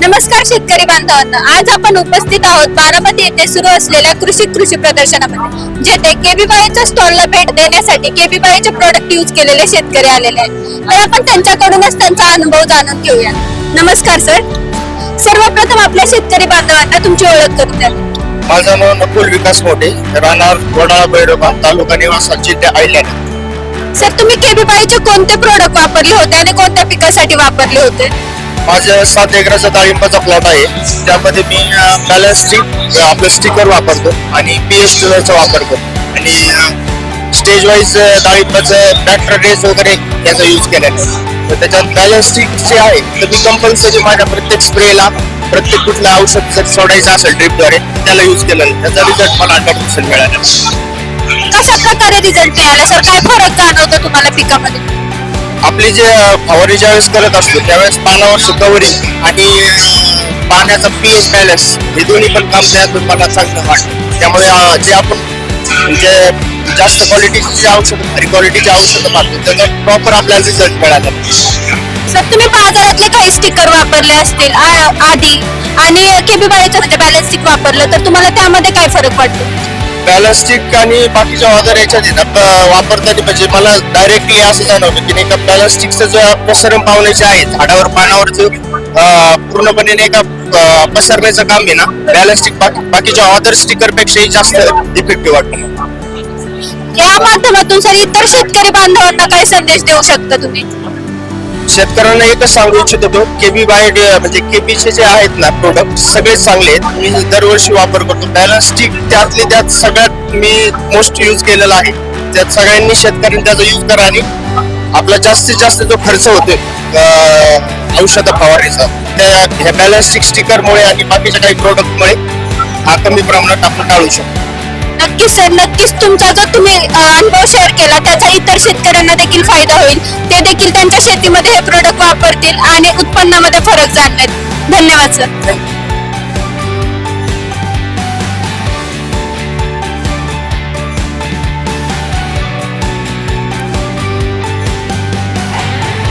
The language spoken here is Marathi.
नमस्कार शेतकरी बांधवांनो, आज आपण उपस्थित आहोत बारामती येथे सुरू असलेल्या कृषी प्रदर्शनामध्ये, जेथे केबीबाईच्या स्टॉलला भेट देण्यासाठी केबीबाईचे प्रोडक्ट यूज केलेले शेतकरी आलेले आहेत. तर आपण त्यांच्याकडूनच त्यांचा अनुभव जाणून घेऊया. नमस्कार सर. सर्वप्रथम आपल्या शेतकरी बांधवांना तुमची ओळख करून द्या. माझं नाव नकुल विकास मोठे, राहणार वडाळा बैरोबा, तालुका निवासा, जिल्हा आयलंड. सर, तुम्ही केबीबाईचे कोणते प्रोडक्ट वापरले होते आणि कोणत्या पिकासाठी वापरले होते? माझं 7 एकराचा डाळिंबाचा प्लॉट आहे. त्यामध्ये मी बॅलन्स्टिक आपलं स्टिकर वापरतो आणि पीएच चा वापरतो आणि स्टेज वाईज डाळिंबाचं बॅक्टर रेस वगैरे याचा यूज केलेला आहे. तर त्याच्यात बॅलन्स्टिक जे आहे तर मी कंपल्सरी माझ्या प्रत्येक स्प्रेला प्रत्येक कुठलं औषध जर सोडायचं असेल ड्रिपद्वारे त्याला यूज केलेलं. त्याचा रिझल्ट मला 100% मिळाला. कशा प्रकारे रिझल्ट मिळाला सर? काय फरक जाणवतो तुम्हाला पिकामध्ये? आपली जे फवारणी ज्यावेळेस करत असतो त्यावेळेस पानावर कवरिंग आणि पाण्याचा पीएच बॅलन्स हे दोन्ही पण काम त्यातून मला चांगलं वाटतं. त्यामुळे जे आपण म्हणजे जास्त क्वालिटीची जी औषधं खरी क्वालिटीची औषधं मागतो त्याचा प्रॉपर आपल्याला रिझल्ट मिळाला. सर, तुम्ही बाजारातले काही स्टिकर वापरले असतील आधी आणि केबीबाईचं म्हणजे बॅलन्स्टिक वापरलं, तर तुम्हाला त्यामध्ये काय फरक वाटतो? बॅलन्स्टिक आणि बाकीच्या अदर याच्यात वापरताना म्हणजे मला डायरेक्टली असं जाणवलं की नाही का बॅलन्स्टिकचं जो प्रसारण पावण्याचे आहे झाडावर पानावर जो पूर्णपणे नाही का पसरण्याचं काम आहे ना, बॅलन्स्टिक बाकीच्या अदर स्टिकर पेक्षाही जास्त इफेक्टिव्ह वाटतं. या माध्यमातून सर इतर शेतकरी बांधवांना काय संदेश देऊ शकता तुम्ही? शेतकऱ्यांना एकच सांगू इच्छितो केबी बाय म्हणजे केबीचे जे आहेत ना प्रोडक्ट सगळेच चांगले आहेत. मी दरवर्षी वापर करतो. बॅलन्स्टिक त्यातले त्यात सगळ्यात मी मोस्ट यूज केलेला आहे. त्यात सगळ्यांनी शेतकऱ्यांनी त्याचा यूज करा आणि आपला जास्तीत जास्त जो खर्च होतोय औषध फवारणीचा त्या ह्या बॅलन्स्टिक स्टिकरमुळे आणि बाकीच्या काही प्रोडक्टमुळे हा कमी प्रमाणात आपण टाळू शकतो. नक्कीच सर, नक्कीच तुमचा जो तुम्ही अनुभव शेअर केला त्याचा इतर शेतकऱ्यांना देखील फायदा होईल. ते देखील त्यांच्या शेतीमध्ये हे प्रोडक्ट वापरतील आणि उत्पन्नामध्ये फरक जाणवेल. धन्यवाद सर.